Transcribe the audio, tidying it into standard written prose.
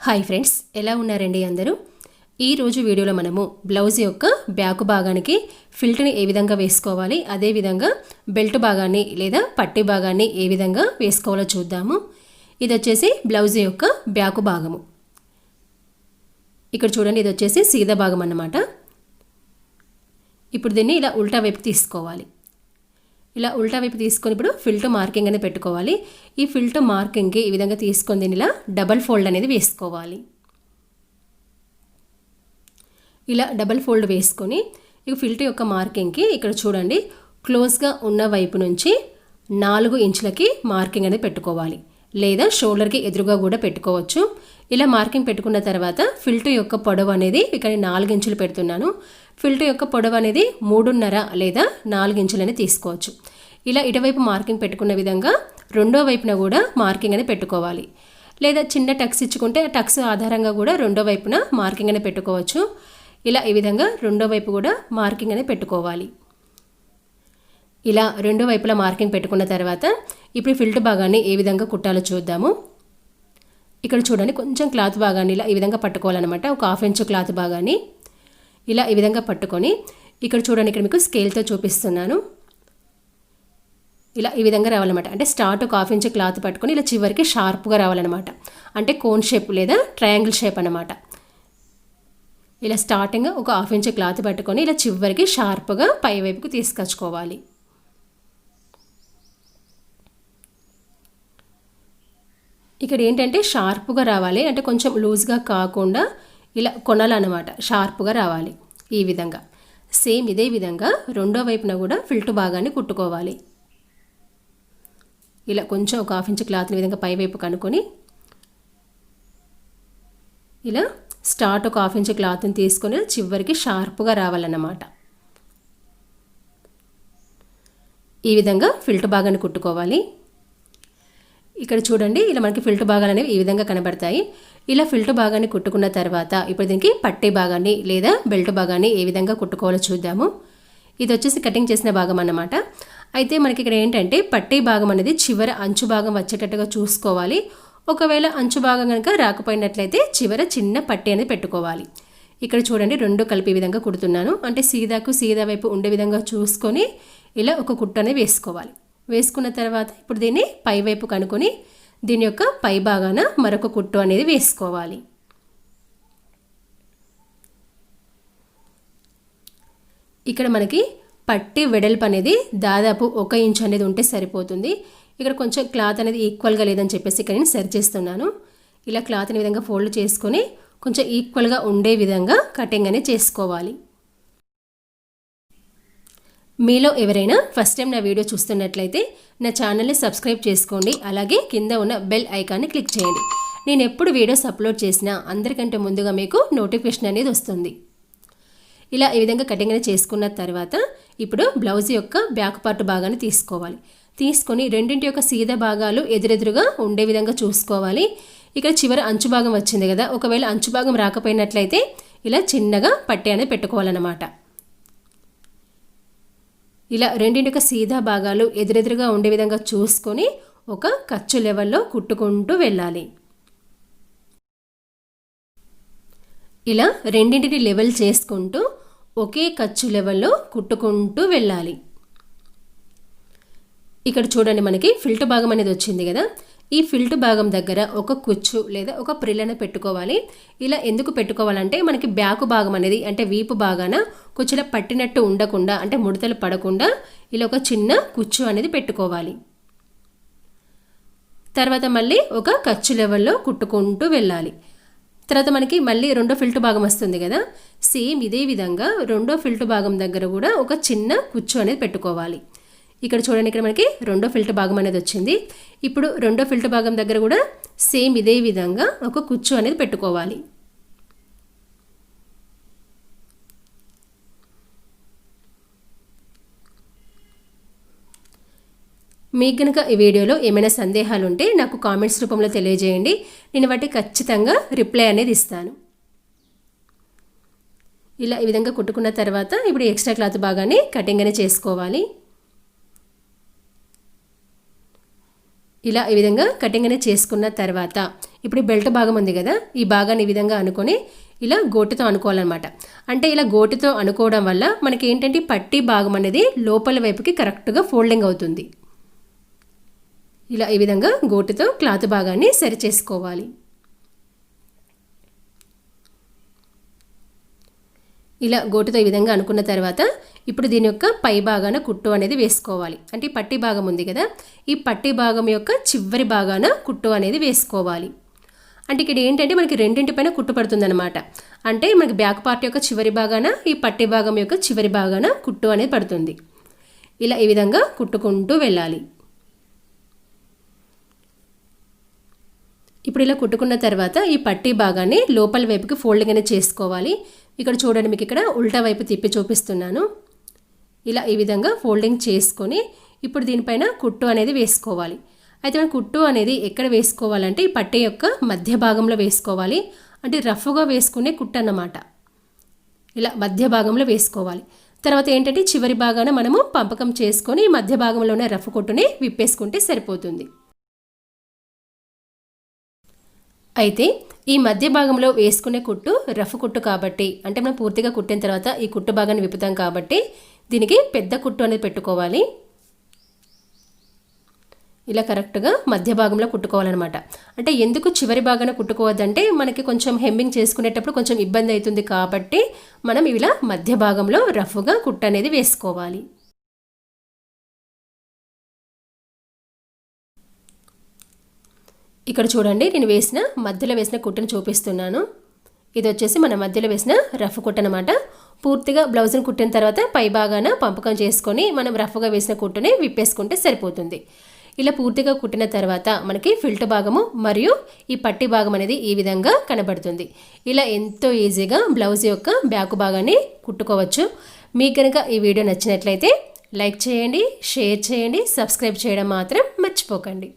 Hi friends, ఎలా ఉన్నారండి అందరూ? ఈ రోజు వీడియోలో మనము బ్లౌజ్ యొక్క బ్యాక్ భాగానికి ఫిల్ట్ని ఏ విధంగా వేసుకోవాలి, అదే విధంగా బెల్ట్ భాగాన్ని లేదా పట్టి భాగాన్ని ఏ విధంగా వేసుకోవాలో చూద్దాము. ఇది వచ్చేసి బ్లౌజ్ యొక్క బ్యాక్ భాగము. ఇక్కడ చూడండి, ఇది వచ్చేసి సీదా భాగం అన్నమాట. ఇప్పుడు దీన్ని ఇలా ఉల్టా వైపు తీసుకోవాలి. ఇలా ఉల్టా వైపు తీసుకొని ఇప్పుడు ఫిల్ట్ మార్కింగ్ అనేది పెట్టుకోవాలి. ఈ ఫిల్ట్ మార్కింగ్కి ఈ విధంగా తీసుకొని దీన్ని ఇలా డబల్ ఫోల్డ్ అనేది వేసుకోవాలి. ఇలా డబల్ ఫోల్డ్ వేసుకొని ఈ ఫిల్ట్ యొక్క మార్కింగ్కి ఇక్కడ చూడండి, క్లోజ్గా ఉన్న వైపు నుంచి 4 ఇంచులకి మార్కింగ్ అనేది పెట్టుకోవాలి, లేదా షోల్డర్కి ఎదురుగా కూడా పెట్టుకోవచ్చు. ఇలా మార్కింగ్ పెట్టుకున్న తర్వాత ఫిల్ట్ యొక్క పొడవు అనేది ఇక్కడ 4 ఇంచులు పెడుతున్నాను. ఫిల్ట్ యొక్క పొడవు అనేది 3.5 లేదా 4 ఇంచులని తీసుకోవచ్చు. ఇలా ఇటువైపు మార్కింగ్ పెట్టుకున్న విధంగా రెండో వైపున కూడా మార్కింగ్ అనేది పెట్టుకోవాలి, లేదా చిన్న టక్స్ ఇచ్చుకుంటే టక్స్ ఆధారంగా కూడా రెండో వైపున మార్కింగ్ అనేది పెట్టుకోవచ్చు. ఇలా ఈ విధంగా రెండో వైపు కూడా మార్కింగ్ అనేది పెట్టుకోవాలి. ఇలా రెండో వైపులా మార్కింగ్ పెట్టుకున్న తర్వాత ఇప్పుడు ఫిల్ట్ భాగాన్ని ఏ విధంగా కుట్టాలో చూద్దాము. ఇక్కడ చూడండి, కొంచెం క్లాత్ భాగాన్ని ఇలా ఈ విధంగా పట్టుకోవాలన్నమాట. ఒక 1/2 ఇంచు క్లాత్ భాగాన్ని ఇలా ఈ విధంగా పట్టుకొని ఇక్కడ చూడండి, ఇక్కడ మీకు స్కేల్తో చూపిస్తున్నాను. ఇలా ఈ విధంగా రావాలన్నమాట. అంటే స్టార్ట్ ఒక 1/2 ఇంచు క్లాత్ పట్టుకొని ఇలా చివరికి షార్ప్గా రావాలన్నమాట. అంటే కోన్ షేప్ లేదా ట్రయాంగిల్ షేప్ అన్నమాట. ఇలా స్టార్టింగ్ ఒక 1/2 ఇంచు క్లాత్ పట్టుకొని ఇలా చివరికి షార్ప్గా పై వైపుకు తీసుకొచ్చుకోవాలి. ఇక్కడ ఏంటంటే షార్ప్గా రావాలి, అంటే కొంచెం లూజ్గా కాకుండా ఇలా కొనాలన్నమాట, షార్ప్గా రావాలి. ఈ విధంగా సేమ్ ఇదే విధంగా రెండో వైపున కూడా ఫిల్ట్ భాగాన్ని కుట్టుకోవాలి. ఇలా కొంచెం ఒక 1/2 ఇంచు క్లాత్ని విధంగా పై వైపు కనుక్కొని ఇలా స్టార్ట్ ఒక 1/2 ఇంచు క్లాత్ని తీసుకొని చివరికి షార్ప్గా రావాలన్నమాట. ఈ విధంగా ఫిల్ట్ భాగాన్ని కుట్టుకోవాలి. ఇక్కడ చూడండి, ఇలా మనకి ఫిల్ట్ భాగాలు అనేవి ఈ విధంగా కనబడతాయి. ఇలా ఫిల్ట్ భాగాన్ని కుట్టుకున్న తర్వాత ఇప్పుడు దీనికి పట్టీ భాగాన్ని లేదా బెల్ట్ భాగాన్ని ఏ విధంగా కుట్టుకోవాలో చూద్దాము. ఇది వచ్చేసి కటింగ్ చేసిన భాగం అన్నమాట. అయితే మనకి ఇక్కడ ఏంటంటే పట్టీ భాగం అనేది చివర అంచు భాగం వచ్చేటట్టుగా చూసుకోవాలి. ఒకవేళ అంచు భాగం కనుక రాకపోయినట్లయితే చివర చిన్న పట్టీ అనేది పెట్టుకోవాలి. ఇక్కడ చూడండి, రెండు కలిపి ఈ విధంగా కుడుతున్నాను. అంటే సీదాకు సీదా వైపు ఉండే విధంగా చూసుకొని ఇలా ఒక కుట్టు అనేది వేసుకోవాలి. వేసుకున్న తర్వాత ఇప్పుడు దీన్ని పై వైపు కనుక్కొని దీని యొక్క పై భాగాన మరొక కుట్టు అనేది వేసుకోవాలి. ఇక్కడ మనకి పట్టి వెడల్పు అనేది దాదాపు 1 ఇంచు అనేది ఉంటే సరిపోతుంది. ఇక్కడ కొంచెం క్లాత్ అనేది ఈక్వల్గా లేదని చెప్పేసి ఇక్కడ నేను సరి చేస్తున్నాను. ఇలా క్లాత్ని విధంగా ఫోల్డ్ చేసుకొని కొంచెం ఈక్వల్గా ఉండే విధంగా కటింగ్ అనేది చేసుకోవాలి. మీలో ఎవరైనా ఫస్ట్ టైం నా వీడియో చూస్తున్నట్లయితే నా ఛానల్ని సబ్స్క్రైబ్ చేసుకోండి. అలాగే కింద ఉన్న బెల్ ఐకాన్ని క్లిక్ చేయండి. నేను ఎప్పుడు వీడియోస్ అప్లోడ్ చేసినా అందరికంటే ముందుగా మీకు నోటిఫికేషన్ అనేది వస్తుంది. ఇలా ఈ విధంగా కటింగ్ అనేది చేసుకున్న తర్వాత ఇప్పుడు బ్లౌజ్ యొక్క బ్యాక్ పార్ట్ భాగాన్ని తీసుకోవాలి. తీసుకొని రెండింటి యొక్క సీదా భాగాలు ఎదురెదురుగా ఉండే విధంగా చూసుకోవాలి. ఇక్కడ చివరి అంచు భాగం వచ్చింది కదా, ఒకవేళ అంచు భాగం రాకపోయినట్లయితే ఇలా చిన్నగా పట్టీ అనేది పెట్టుకోవాలన్నమాట. ఇలా రెండింటి యొక్క సీదా భాగాలు ఎదురెదురుగా ఉండే విధంగా చూసుకొని ఒక ఖర్చు లెవెల్లో కుట్టుకుంటూ వెళ్ళాలి. ఇలా రెండింటిని లెవెల్ చేసుకుంటూ ఒకే ఖర్చు లెవెల్లో కుట్టుకుంటూ వెళ్ళాలి. ఇక్కడ చూడండి, మనకి ఫిల్ట్ భాగం అనేది వచ్చింది కదా, ఈ ఫిల్ట్ భాగం దగ్గర ఒక కుచ్చు లేదా ఒక ప్రిల్లను పెట్టుకోవాలి. ఇలా ఎందుకు పెట్టుకోవాలంటే మనకి బ్యాక్ భాగం అనేది అంటే వీపు భాగాన కుచ్చుల పట్టినట్టు ఉండకుండా, అంటే ముడతలు పడకుండా ఇలా ఒక చిన్న కుచ్చు అనేది పెట్టుకోవాలి. తర్వాత మళ్ళీ ఒక ఖర్చు లెవెల్లో కుట్టుకుంటూ వెళ్ళాలి. తర్వాత మనకి మళ్ళీ రెండో ఫిల్ట్ భాగం వస్తుంది కదా, సేమ్ ఇదే విధంగా రెండో ఫిల్ట్ భాగం దగ్గర కూడా ఒక చిన్న కుచ్చు అనేది పెట్టుకోవాలి. ఇక్కడ చూడండి, ఇక్కడ మనకి రెండో ఫిల్ట్ భాగం అనేది వచ్చింది. ఇప్పుడు రెండో ఫిల్ట్ భాగం దగ్గర కూడా సేమ్ ఇదే విధంగా ఒక కుచ్చు అనేది పెట్టుకోవాలి. మీకు కనుక ఈ వీడియోలో ఏమైనా సందేహాలు ఉంటే నాకు కామెంట్స్ రూపంలో తెలియజేయండి. నేను వాటికి ఖచ్చితంగా రిప్లై అనేది ఇస్తాను. ఇలా ఈ విధంగా కుట్టుకున్న తర్వాత ఇప్పుడు ఎక్స్ట్రా క్లాత్ భాగాన్ని కటింగ్ అనేది చేసుకోవాలి. ఇలా ఈ విధంగా కటింగ్ అనేది చేసుకున్న తర్వాత ఇప్పుడు ఈ బెల్ట్ భాగం ఉంది కదా, ఈ భాగాన్ని ఈ విధంగా అనుకొని ఇలా గోటితో అనుకోవాలన్నమాట. అంటే ఇలా గోటితో అనుకోవడం వల్ల మనకి ఏంటంటే పట్టీ భాగం అనేది లోపల వైపుకి కరెక్ట్గా ఫోల్డింగ్ అవుతుంది. ఇలా ఈ విధంగా గోటితో క్లాత్ భాగాన్ని సరి చేసుకోవాలి. ఇలా గోటితో ఈ విధంగా అనుకున్న తర్వాత ఇప్పుడు దీని యొక్క పై భాగాన కుట్టు అనేది వేసుకోవాలి. అంటే ఈ పట్టీ భాగం ఉంది కదా, ఈ పట్టీ భాగం యొక్క చివరి భాగాన కుట్టు అనేది వేసుకోవాలి. అంటే ఇక్కడ ఏంటంటే మనకి రెండింటిపైన కుట్టు పడుతుంది అనమాట. అంటే మనకి బ్యాక్ పార్ట్ యొక్క చివరి భాగాన ఈ పట్టీ భాగం యొక్క చివరి భాగాన కుట్టు అనేది పడుతుంది. ఇలా ఈ విధంగా కుట్టుకుంటూ వెళ్ళాలి. ఇప్పుడు ఇలా కుట్టుకున్న తర్వాత ఈ పట్టీ భాగాన్ని లోపల వైపుకి ఫోల్డింగ్ అనేది చేసుకోవాలి. ఇక్కడ చూడండి, మీకు ఇక్కడ ఉల్టా వైపు తిప్పి చూపిస్తున్నాను. ఇలా ఈ విధంగా ఫోల్డింగ్ చేసుకొని ఇప్పుడు దీనిపైన కుట్టు అనేది వేసుకోవాలి. అయితే మనం కుట్టు అనేది ఎక్కడ వేసుకోవాలంటే ఈ పట్టీ యొక్క మధ్య భాగంలో వేసుకోవాలి. అంటే రఫ్గా వేసుకునే కుట్టు అన్నమాట. ఇలా మధ్య భాగంలో వేసుకోవాలి. తర్వాత ఏంటంటే చివరి భాగాన మనము పంపకం చేసుకొని మధ్య భాగంలోనే రఫ్ కుట్టుని విప్పేసుకుంటే సరిపోతుంది. అయితే ఈ మధ్య భాగంలో వేసుకునే కుట్టు రఫ్ కుట్టు కాబట్టి, అంటే మనం పూర్తిగా కుట్టిన తర్వాత ఈ కుట్టు భాగాన్ని విప్పుతాం కాబట్టి దీనికి పెద్ద కుట్టు అనేది పెట్టుకోవాలి. ఇలా కరెక్ట్గా మధ్య భాగంలో కుట్టుకోవాలన్నమాట. అంటే ఎందుకు చివరి భాగాన కుట్టుకోవద్దంటే మనకి కొంచెం హెమ్మింగ్ చేసుకునేటప్పుడు కొంచెం ఇబ్బంది అవుతుంది కాబట్టి మనం ఇలా మధ్య భాగంలో రఫ్గా కుట్టు అనేది వేసుకోవాలి. ఇక్కడ చూడండి, నేను మధ్యలో వేసిన కుట్టును చూపిస్తున్నాను. ఇది వచ్చేసి మన మధ్యలో వేసిన రఫ్ కుట్టు అనమాట. పూర్తిగా బ్లౌజ్ని కుట్టిన తర్వాత పై భాగాన పంపకం చేసుకొని మనం రఫ్గా వేసిన కుట్టుని విప్పేసుకుంటే సరిపోతుంది. ఇలా పూర్తిగా కుట్టిన తర్వాత మనకి ఫిల్ట్ భాగము మరియు ఈ పట్టీ భాగం అనేది ఈ విధంగా కనబడుతుంది. ఇలా ఎంతో ఈజీగా బ్లౌజ్ యొక్క బ్యాక్ భాగాన్ని కుట్టుకోవచ్చు. మీకు కనుక ఈ వీడియో నచ్చినట్లయితే లైక్ చేయండి, షేర్ చేయండి, సబ్స్క్రైబ్ చేయడం మాత్రం మర్చిపోకండి.